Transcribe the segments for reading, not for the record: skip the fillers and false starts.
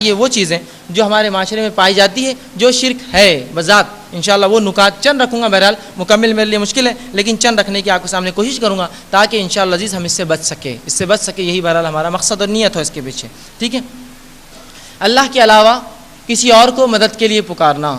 یہ وہ چیزیں جو ہمارے معاشرے میں پائی جاتی ہے جو شرک ہے بذات. انشاءاللہ وہ نکات چند رکھوں گا، بہرحال مکمل میرے لیے مشکل ہے لیکن چند رکھنے کی آپ کے سامنے کوشش کروں گا تاکہ انشاءاللہ عزیز ہم اس سے بچ سکے. یہی بہرحال ہمارا مقصد اور نیت ہو اس کے پیچھے. ٹھیک ہے. اللہ کے علاوہ کسی اور کو مدد کے لیے پکارنا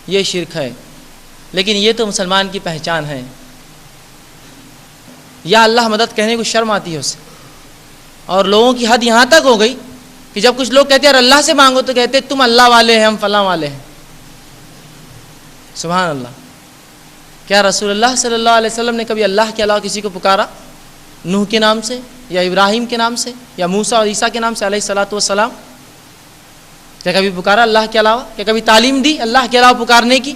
یہ شرک ہے، لیکن یہ تو مسلمان کی پہچان ہے. یا اللہ مدد کہنے کو شرم آتی ہے اسے، اور لوگوں کی حد یہاں تک ہو گئی کہ جب کچھ لوگ کہتے ہیں اللہ سے مانگو تو کہتے ہیں تم اللہ والے ہیں، ہم فلاں والے ہیں. سبحان اللہ. کیا رسول اللہ صلی اللہ علیہ وسلم نے کبھی اللہ کے علاوہ کسی کو پکارا؟ نوح کے نام سے یا ابراہیم کے نام سے یا موسیٰ اور عیسیٰ کے نام سے علیہ الصلوۃ والسلام؟ کیا کبھی پکارا اللہ کے علاوہ؟ کیا کبھی تعلیم دی اللہ کے علاوہ پکارنے کی؟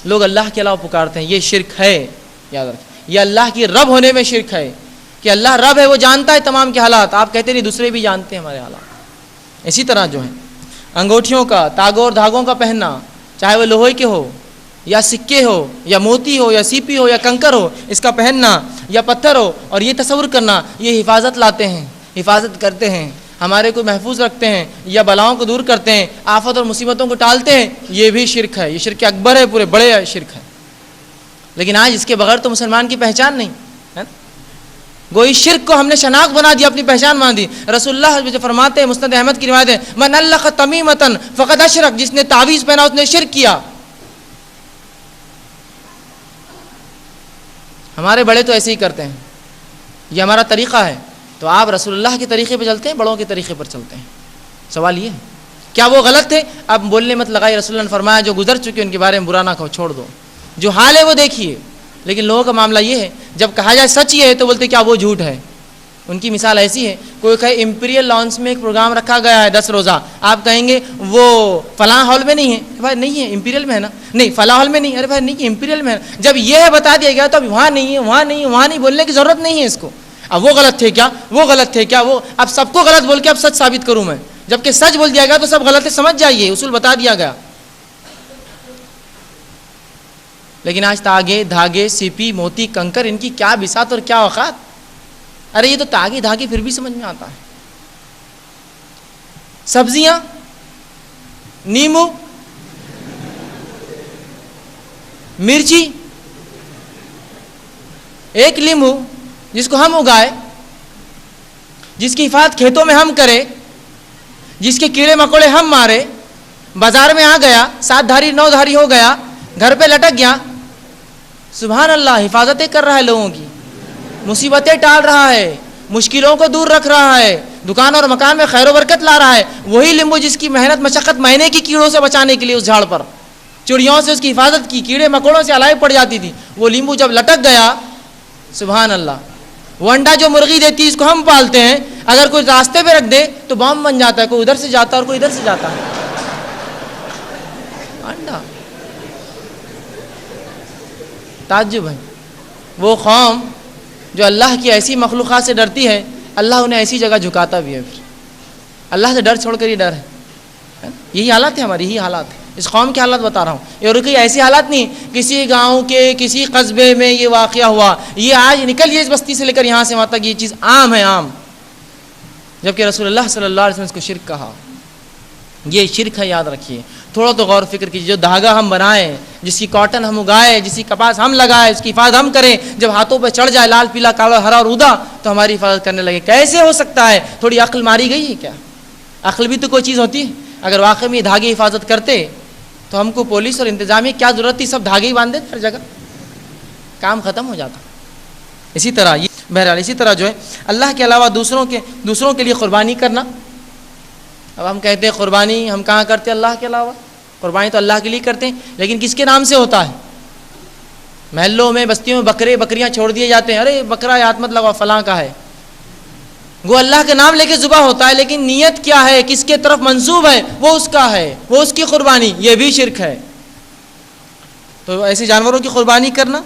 لوگ اللہ کے علاوہ پکارتے ہیں، یہ شرک ہے. یاد رکھیں یہ اللہ کی رب ہونے میں شرک ہے کہ اللہ رب ہے، وہ جانتا ہے تمام کے حالات. آپ کہتے نہیں دوسرے بھی جانتے ہیں ہمارے حالات. اسی طرح جو ہے انگوٹھیوں کا، تاگوں اور دھاگوں کا پہننا، چاہے وہ لوہے کے ہو یا سکے ہو یا موتی ہو یا سیپی ہو یا کنکر ہو، اس کا پہننا یا پتھر ہو اور یہ تصور کرنا یہ حفاظت لاتے ہیں، حفاظت کرتے ہیں، ہمارے کو محفوظ رکھتے ہیں یا بلاؤں کو دور کرتے ہیں، آفت اور مصیبتوں کو ٹالتے ہیں، یہ بھی شرک ہے. یہ شرک اکبر ہے، پورے بڑے شرک ہے. لیکن آج اس کے بغیر تو مسلمان کی پہچان نہیں ہے. گوئی شرک کو ہم نے شناخت بنا دیا، اپنی پہچان بنا دی. رسول اللہ جو فرماتے ہیں، مسند احمد کی روایت ہے، من علق تمیمۃ فقد اشرک، جس نے تعویذ پہنا اس نے شرک کیا. ہمارے بڑے تو ایسے ہی کرتے ہیں، یہ ہمارا طریقہ ہے. تو آپ رسول اللہ کے طریقے پہ چلتے ہیں، بڑوں کے طریقے پر چلتے ہیں. سوال یہ ہے کیا وہ غلط تھے؟ اب بولنے مت لگائی. رسول اللہ نے فرمایا جو گزر چکے ان کے بارے میں برا نہ کہو، چھوڑ دو. جو حال ہے وہ دیکھیے. لیکن لوگوں کا معاملہ یہ ہے جب کہا جائے سچ یہ ہے تو بولتے کیا وہ جھوٹ ہے. ان کی مثال ایسی ہے، کوئی کہے امپیریل لانس میں ایک پروگرام رکھا گیا ہے 10 روزہ، آپ کہیں گے وہ فلاں ہال میں نہیں ہے. بھائی نہیں ہے، امپیریل میں ہے نا. نہیں فلاں ہال میں نہیں. ارے بھائی نہیں، امپیریل میں ہے. جب یہ ہے بتا دیا گیا تو اب وہاں نہیں ہے، وہاں نہیں ہے، وہاں نہیں بولنے کی ضرورت نہیں ہے اس کو. اب وہ غلط تھے کیا، وہ غلط تھے کیا، وہ اب سب کو غلط بول کے اب سچ ثابت کروں میں. جبکہ سچ بول دیا گیا تو سب غلط ہے، سمجھ جائیے، اصول بتا دیا گیا. لیکن آج تاگے، دھاگے، سیپی، موتی، کنکر، ان کی کیا بساط اور کیا اوقات. ارے یہ تو تاگے دھاگے پھر بھی سمجھ میں آتا ہے. سبزیاں، نیمبو، مرچی، ایک لیمو جس کو ہم اگائے، جس کی حفاظت کھیتوں میں ہم کرے، جس کے کیڑے مکوڑے ہم مارے، بازار میں آ گیا، 7 دھاری 9 دھاری ہو گیا، گھر پہ لٹک گیا. سبحان اللہ، حفاظتیں کر رہا ہے لوگوں کی، مصیبتیں ٹال رہا ہے، مشکلوں کو دور رکھ رہا ہے، دکان اور مکان میں خیر و برکت لا رہا ہے. وہی لیمبو جس کی محنت مشقت مہینے کی کیڑوں سے بچانے کے لیے اس جھاڑ پر چڑیوں سے اس کی حفاظت کی، کیڑے مکوڑوں سے الائی پڑ جاتی تھی، وہ لیمبو جب لٹک گیا، سبحان اللہ. وہ انڈا جو مرغی دیتی ہے اس کو ہم پالتے ہیں، اگر کوئی راستے پہ رکھ دے تو بم بن جاتا ہے، کوئی ادھر سے جاتا ہے اور کوئی ادھر سے جاتا ہے. انڈا تعجب ہے. وہ قوم جو اللہ کی ایسی مخلوقات سے ڈرتی ہے، اللہ انہیں ایسی جگہ جھکاتا بھی ہے. پھر اللہ سے ڈر چھوڑ کر ہی ڈر ہے. یہی حالات ہے ہماری، یہی حالات ہے. اس قوم کے حالات بتا رہا ہوں. اور کوئی ایسی حالات نہیں کسی گاؤں کے کسی قصبے میں یہ واقعہ ہوا، یہ آج نکل یہ اس بستی سے لے کر یہاں سے وہاں تک یہ چیز عام ہے، عام. جبکہ رسول اللہ صلی اللہ علیہ وسلم اس کو شرک کہا. یہ شرک ہے، یاد رکھیے. تھوڑا تو غور فکر کیجیے. جو دھاگا ہم بنائیں، جس کی کاٹن ہم اگائے، جس کی کپاس ہم لگائے، اس کی حفاظت ہم کریں، جب ہاتھوں پہ چڑھ جائے لال پیلا کالا ہرا اور ادا تو ہماری حفاظت کرنے لگے. کیسے ہو سکتا ہے؟ تھوڑی عقل ماری گئی ہے کیا؟ عقل بھی تو کوئی چیز ہوتی ہے. اگر واقعی میں یہ دھاگے حفاظت کرتے تو ہم کو پولیس اور انتظامیہ کیا ضرورت تھی؟ سب دھاگے ہی باندھ دیتے ہر جگہ، کام ختم ہو جاتا. اسی طرح یہ بہرحال اسی طرح جو ہے اللہ کے علاوہ دوسروں کے لیے قربانی کرنا. اب ہم کہتے ہیں قربانی ہم کہاں کرتے ہیں اللہ کے علاوہ؟ قربانی تو اللہ کے لیے کرتے ہیں، لیکن کس کے نام سے ہوتا ہے؟ محلوں میں بستیوں میں بکریاں چھوڑ دیے جاتے ہیں. ارے بکرا ہاتھ مت لگاؤ، فلاں کا ہے. وہ اللہ کے نام لے کے ذبح ہوتا ہے، لیکن نیت کیا ہے، کس کے طرف منسوب ہے، وہ اس کا ہے، وہ اس کی قربانی. یہ بھی شرک ہے. تو ایسے جانوروں کی قربانی کرنا،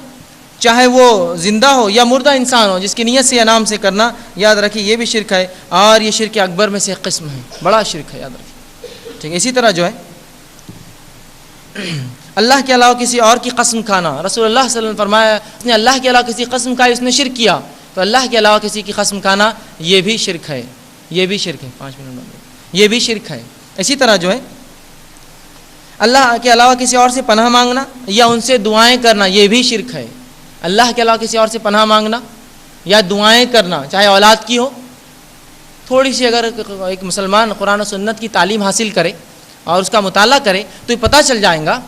چاہے وہ زندہ ہو یا مردہ انسان ہو، جس کی نیت سے یا نام سے کرنا، یاد رکھیے یہ بھی شرک ہے. اور یہ شرک اکبر میں سے ایک قسم ہے، بڑا شرک ہے، یاد رکھیے. ٹھیک ہے. اسی طرح جو ہے اللہ کے علاوہ کسی اور کی قسم کھانا. رسول اللہ صلی اللہ علیہ وسلم نے فرمایا اس نے اللہ کے علاوہ کسی قسم کھائی اس نے شرک کیا. تو اللہ کے علاوہ کسی کی قسم کھانا یہ بھی شرک ہے، یہ بھی شرک ہے. 5 منٹ یہ بھی شرک ہے۔ اسی طرح جو ہے اللہ کے علاوہ کسی اور سے پناہ مانگنا یا ان سے دعائیں کرنا، یہ بھی شرک ہے۔ اللہ کے علاوہ کسی اور سے پناہ مانگنا یا دعائیں کرنا، چاہے اولاد کی ہو، تھوڑی سی اگر ایک مسلمان قرآن و سنت کی تعلیم حاصل کرے اور اس کا مطالعہ کرے تو یہ پتہ چل جائے گا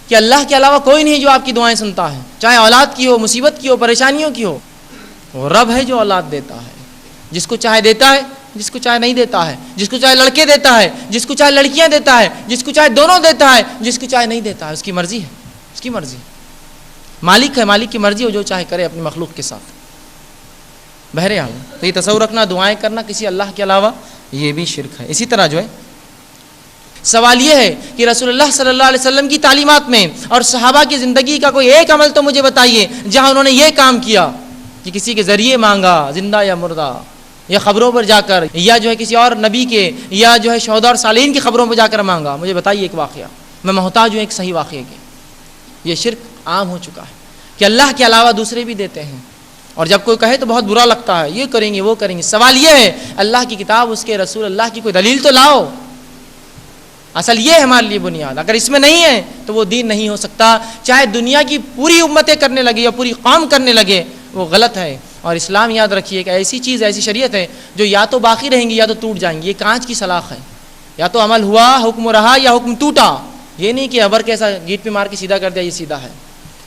کہ اللہ کے علاوہ کوئی نہیں جو آپ کی دعائیں سنتا ہے، چاہے اولاد کی ہو، مصیبت کی ہو، پریشانیوں کی ہو۔ وہ رب ہے جو اولاد دیتا ہے، جس کو چاہے دیتا ہے، جس کو چاہے نہیں دیتا ہے، جس کو چاہے لڑکے دیتا ہے، جس کو چاہے لڑکیاں دیتا ہے، جس کو چاہے دونوں دیتا ہے، جس کو چاہے نہیں دیتا ہے، اس کی مرضی ہے، اس کی مرضی۔ مالک ہے، مالک کی مرضی ہو، جو چاہے کرے اپنی مخلوق کے ساتھ۔ بہرحال تو یہ تصور رکھنا، دعائیں کرنا کسی اللہ کے علاوہ، یہ بھی شرک ہے۔ اسی طرح جو ہے سوال یہ ہے کہ رسول اللہ صلی اللہ علیہ وسلم کی تعلیمات میں اور صحابہ کی زندگی کا کوئی ایک عمل تو مجھے بتائیے جہاں انہوں نے یہ کام کیا کہ کسی کے ذریعے مانگا، زندہ یا مردہ، یا خبروں پر جا کر، یا جو ہے کسی اور نبی کے، یا جو ہے شہداء اور صالحین کی خبروں پر جا کر مانگا۔ مجھے بتائیے ایک واقعہ، میں محتاج ہوں ایک صحیح واقعے کے۔ یہ شرک عام ہو چکا ہے کہ اللہ کے علاوہ دوسرے بھی دیتے ہیں، اور جب کوئی کہے تو بہت برا لگتا ہے، یہ کریں گے وہ کریں گے۔ سوال یہ ہے اللہ کی کتاب، اس کے رسول اللہ کی کوئی دلیل تو لاؤ۔ اصل یہ ہے ہمارے لیے بنیاد، اگر اس میں نہیں ہے تو وہ دین نہیں ہو سکتا، چاہے دنیا کی پوری امتیں کرنے لگے یا پوری قوم کرنے لگے، وہ غلط ہے۔ اور اسلام یاد رکھیے کہ ایسی چیز، ایسی شریعت ہے جو یا تو باقی رہیں گی یا تو ٹوٹ جائیں گی۔ یہ کانچ کی سلاخ ہے، یا تو عمل ہوا، حکم رہا، یا حکم ٹوٹا۔ یہ نہیں کہ ابر کیسا گیٹ پہ مار کے سیدھا کر دیا یہ سیدھا ہے،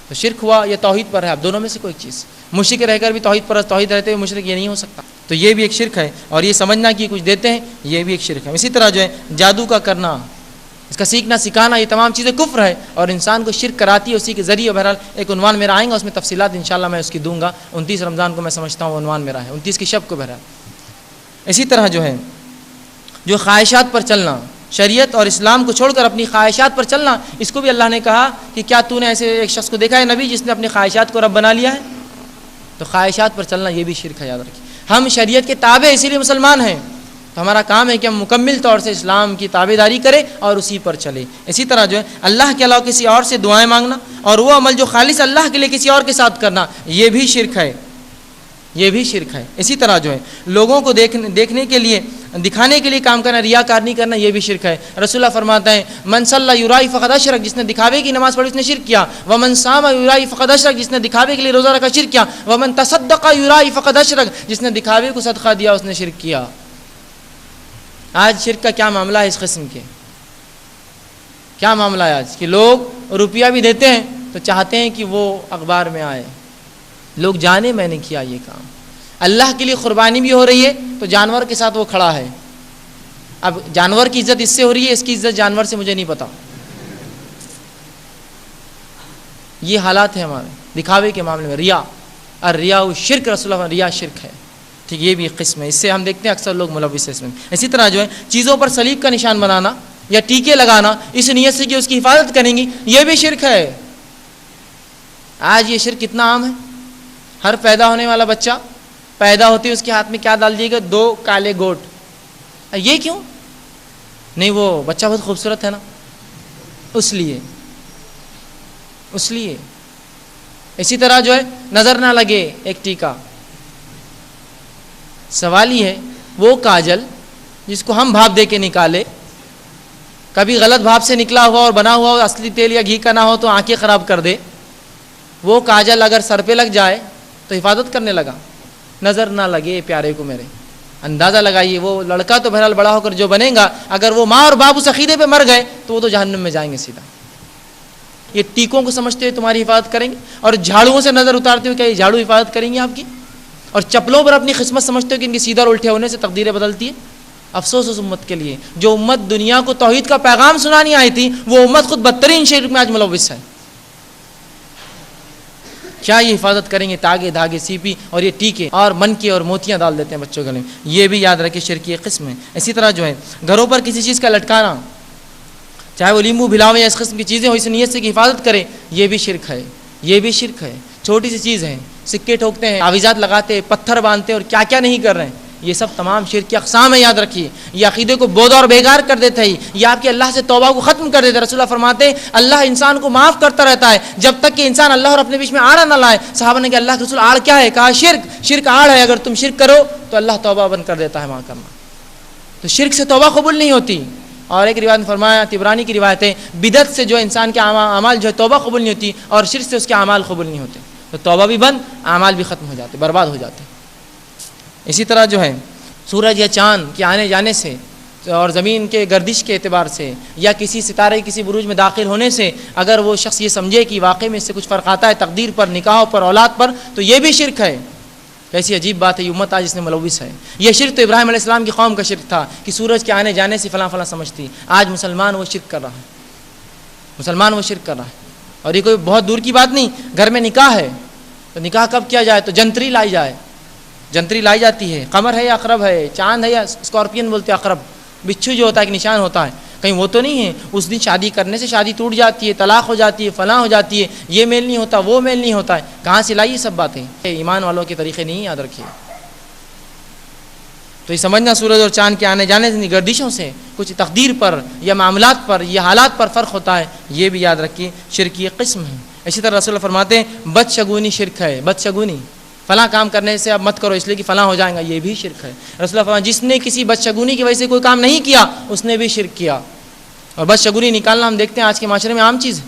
تو شرک ہوا یا توحید پر ہے، اب دونوں میں سے کوئی چیز۔ مشرک رہ کر بھی توحید پر، توحید رہتے ہوئے مشرک، یہ نہیں ہو سکتا، تو یہ بھی ایک شرک ہے۔ اور یہ سمجھنا کہ کچھ دیتے ہیں، یہ بھی ایک شرک ہے۔ اسی طرح جو ہے جادو کا کرنا، اس کا سیکھنا سکھانا، یہ تمام چیزیں کفر ہے اور انسان کو شرک کراتی ہے اسی کے ذریعے۔ بہرحال ایک عنوان میرا آئیں گا، اس میں تفصیلات انشاءاللہ میں اس کی دوں گا۔ 29 رمضان کو میں سمجھتا ہوں عنوان میرا ہے، 29 کی شب کو بہرحال۔ اسی طرح جو ہے جو خواہشات پر چلنا، شریعت اور اسلام کو چھوڑ کر اپنی خواہشات پر چلنا، اس کو بھی اللہ نے کہا کہ کیا تو نے ایسے ایک شخص کو دیکھا ہے نبی جس نے اپنی خواہشات کو رب بنا لیا ہے؟ تو خواہشات پر چلنا یہ بھی شرک ہے، یاد رکھیے۔ ہم شریعت کے تابع اسی لیے مسلمان ہیں، تو ہمارا کام ہے کہ ہم مکمل طور سے اسلام کی تابعداری کریں اور اسی پر چلیں۔ اسی طرح جو ہے اللہ کے علاوہ کسی اور سے دعائیں مانگنا اور وہ عمل جو خالص اللہ کے لیے کسی اور کے ساتھ کرنا، یہ بھی شرک ہے، یہ بھی شرک ہے۔ اسی طرح جو ہے لوگوں کو دیکھنے کے لیے، دکھانے کے لیے کام کرنا، ریاکار نہیں کرنا، یہ بھی شرک ہے۔ رسول اللہ فرماتے ہیں من صلی یرائی فقد اشرک، جس نے دکھاوے کی نماز پڑھی اس نے شرک کیا۔ ومن صام یرائی فقد اشرک، جس نے دکھاوے کے لیے روزہ رکھا شرک کیا۔ ومن تصدق یرائی فقد اشرک، جس نے دکھاوے کو صدقہ دیا اس نے شرک کیا۔ آج شرک کا کیا معاملہ ہے؟ اس قسم کے کیا معاملہ ہے آج کہ لوگ روپیہ بھی دیتے ہیں تو چاہتے ہیں کہ وہ اخبار میں آئے، لوگ جانے میں نے کیا یہ کام۔ اللہ کے لیے قربانی بھی ہو رہی ہے تو جانور کے ساتھ وہ کھڑا ہے۔ اب جانور کی عزت اس سے ہو رہی ہے، اس کی عزت جانور سے مجھے نہیں پتا۔ یہ حالات ہیں ہمارے دکھاوے کے معاملے میں۔ ریا، الریا شرک، رسول اللہ ریا شرک ہے، ٹھیک، یہ بھی ایک قسم ہے۔ اس سے ہم دیکھتے ہیں اکثر لوگ ملوث ہیں اس میں۔ اسی طرح جو ہے چیزوں پر صلیب کا نشان بنانا یا ٹیکے لگانا اس نیت سے کہ اس کی حفاظت کریں گی، یہ بھی شرک ہے۔ آج یہ شرک کتنا عام ہے، ہر پیدا ہونے والا بچہ پیدا ہوتے ہی اس کے ہاتھ میں کیا ڈال دیے گا؟ 2 کالے گوٹ۔ یہ کیوں؟ نہیں وہ بچہ بہت خوبصورت ہے نا، اس لیے۔ اسی طرح جو ہے نظر نہ لگے ایک ٹیکا۔ سوال یہ ہے وہ کاجل جس کو ہم بھاپ دے کے نکالے، کبھی غلط بھاپ سے نکلا ہوا اور بنا ہوا اصلی تیل یا گھی کا نہ ہو تو آنکھیں خراب کر دے، وہ کاجل اگر سر پہ لگ جائے تو حفاظت کرنے لگا۔ نظر نہ لگے پیارے کو میرے، اندازہ لگائیے وہ لڑکا تو بہرحال بڑا ہو کر جو بنے گا، اگر وہ ماں اور باپ اس عقیدے پہ مر گئے تو وہ تو جہنم میں جائیں گے سیدھا۔ یہ ٹیکوں کو سمجھتے ہوئے تمہاری حفاظت کریں گے، اور جھاڑوؤں سے نظر اتارتے ہوئے کیا یہ جھاڑو حفاظت کریں گے آپ کی؟ اور چپلوں پر اپنی قسمت سمجھتے ہو کہ ان کے سیدھا اور الٹے ہونے سے تقدیریں بدلتی ہے۔ افسوس اس امت کے لیے جو امت دنیا کو توحید کا پیغام سنانی آئی تھی، وہ امت خود بدترین شرک میں آج ملوث ہے۔ کیا یہ حفاظت کریں گے؟ تاگے دھاگے سیپی اور یہ ٹیکے اور منکے اور موتیاں ڈال دیتے ہیں بچوں کے گلے میں، یہ بھی یاد رکھے شرک کی قسم ہے۔ اسی طرح جو ہے گھروں پر کسی چیز کا لٹکانا، چاہے وہ لیمبو بھلاوے یا اس قسم کی چیزیں ہو، اس نیت سے کہ حفاظت کریں، یہ بھی شرک ہے، یہ بھی شرک ہے۔ چھوٹی سی چیز ہے، سکے ٹھوکتے ہیں، تعویذات لگاتے ہیں، پتھر باندھتے ہیں اور کیا کیا نہیں کر رہے ہیں، یہ سب تمام شرک کی اقسام ہے، یاد رکھیے۔ یہ عقیدے کو بودھ اور بیکار کر دیتا ہے، یہ آپ کے اللہ سے توبہ کو ختم کر دیتا ہے۔ رسول اللہ فرماتے ہیں اللہ انسان کو معاف کرتا رہتا ہے جب تک کہ انسان اللہ اور اپنے بیچ میں آڑ نہ لائے۔ صحابہ نے کہا اللہ کے رسول آڑ کیا ہے؟ کہا شرک، شرک آڑ ہے، اگر تم شرک کرو تو اللہ توبہ بند کر دیتا ہے معاف کرنا۔ تو شرک سے توبہ قبول نہیں ہوتی. اور ایک روایت میں فرمایا، طبرانی کی روایت ہے، بدعت سے جو انسان کے اعمال جو ہے توبہ قبول نہیں ہوتی، اور شرک سے اس کے اعمال قبول نہیں ہوتے. تو توبہ بھی بند، اعمال بھی ختم ہو جاتے، برباد ہو جاتے. اسی طرح جو ہے سورج یا چاند کے آنے جانے سے اور زمین کے گردش کے اعتبار سے یا کسی ستارے کسی بروج میں داخل ہونے سے اگر وہ شخص یہ سمجھے کہ واقعی میں اس سے کچھ فرق آتا ہے تقدیر پر، نکاحوں پر، اولاد پر، تو یہ بھی شرک ہے. کیسی عجیب بات ہے، یہ امت آج اس میں ملوث ہے. یہ شرک تو ابراہیم علیہ السلام کی قوم کا شرک تھا کہ سورج کے آنے جانے سے فلاں فلاں سمجھتی. آج مسلمان وہ شرک کر رہا ہے، مسلمان وہ شرک کر رہا ہے. اور یہ کوئی بہت دور کی بات نہیں، گھر میں نکاح ہے تو نکاح کب کیا جائے؟ تو جنتری لائی جائے، جنتری لائی جاتی ہے. قمر ہے یا عقرب ہے، چاند ہے یا اسکارپین بولتے ہیں عقرب، بچھو جو ہوتا ہے ایک نشان ہوتا ہے، کہیں وہ تو نہیں ہے. اس دن شادی کرنے سے شادی ٹوٹ جاتی ہے، طلاق ہو جاتی ہے، فلاں ہو جاتی ہے، یہ میل نہیں ہوتا، وہ میل نہیں ہوتا ہے. کہاں سے لائی یہ سب باتیں؟ ایمان والوں کے طریقے نہیں، یاد رکھیے. تو یہ سمجھنا سورج اور چاند کے آنے جانے سے، گردشوں سے کچھ تقدیر پر یا معاملات پر یا حالات پر فرق ہوتا ہے، یہ بھی یاد رکھیے شرک کی قسم ہے. اسی طرح رسول اللہ فرماتے ہیں بدشگونی شرک ہے. بدشگونی، فلاں کام کرنے سے اب مت کرو اس لیے کہ فلاں ہو جائیں گا، یہ بھی شرک ہے. رسول اللہ فرماتے جس نے کسی بدشگونی کی وجہ سے کوئی کام نہیں کیا اس نے بھی شرک کیا. اور بدشگونی نکالنا ہم دیکھتے ہیں آج کے معاشرے میں عام چیز ہے.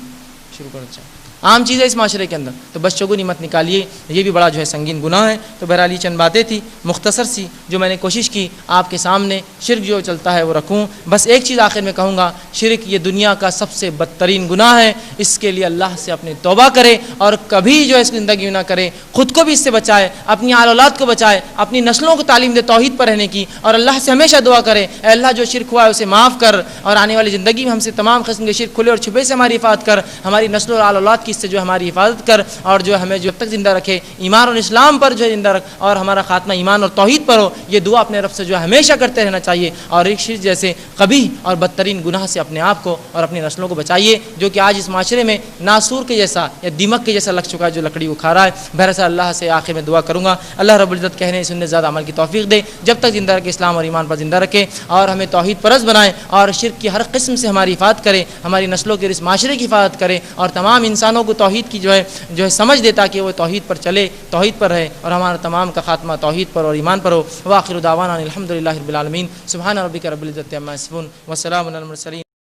شروع کرو، اچھا عام چیز ہے اس معاشرے کے اندر. تو بدشگونی مت نکالیے، یہ بھی بڑا جو ہے سنگین گناہ ہے. تو بہرحال یہ چند باتیں تھی مختصر سی جو میں نے کوشش کی آپ کے سامنے شرک جو چلتا ہے وہ رکھوں. بس ایک چیز آخر میں کہوں گا، شرک یہ دنیا کا سب سے بدترین گناہ ہے. اس کے لیے اللہ سے اپنے توبہ کرے اور کبھی جو ہے اس زندگی میں نہ کرے. خود کو بھی اس سے بچائے، اپنی آل اولاد کو بچائے، اپنی نسلوں کو تعلیم دے توحید پر رہنے کی، اور اللہ سے ہمیشہ دعا کرے اے اللہ جو شرک ہوا ہے اسے معاف کر، اور آنے والی زندگی میں ہم سے تمام قسم کے شرک کھلے اور چھپے سے ہماری حفاظت کر، ہماری نسل اور آل اولاد کی اس سے جو ہماری حفاظت کر، اور جو ہمیں جو تک زندہ رکھے ایمان اور اسلام پر جو ہے زندہ رکھ، اور ہمارا خاتمہ ایمان اور توحید پر ہو. یہ دعا اپنے رب سے جو ہے ہمیشہ کرتے رہنا چاہیے. اور ایک شرک جیسے قبیح اور بدترین گناہ سے اپنے آپ کو اور اپنی نسلوں کو بچائیے، جو کہ آج اس معاشرے میں ناسور کے جیسا یا دیمک کے جیسا لگ چکا ہے، جو لکڑی وہ کھا رہا ہے. بہرحال اللہ سے آخر میں دعا کروں گا اللہ رب العزت کہنے سننے زیادہ عمل کی توفیق دے، جب تک زندہ رکھے اسلام اور ایمان پر زندہ رکھے، اور ہمیں توحید پرست بنائے، اور شرک کی ہر قسم سے ہماری حفاظت کرے، ہماری نسلوں کے اس معاشرے کی حفاظت کرے، اور تمام انسانوں کو توحید کی جو ہے سمجھ دے تاکہ وہ توحید پر چلے، توحید پر رہے، اور ہمارا تمام کا خاتمہ توحید پر اور ایمان پر ہو. وآخر دعوانا الحمدللہ رب العالمین. سبحان ربک رب العزت عما یصفون وسلام علی المرسلین.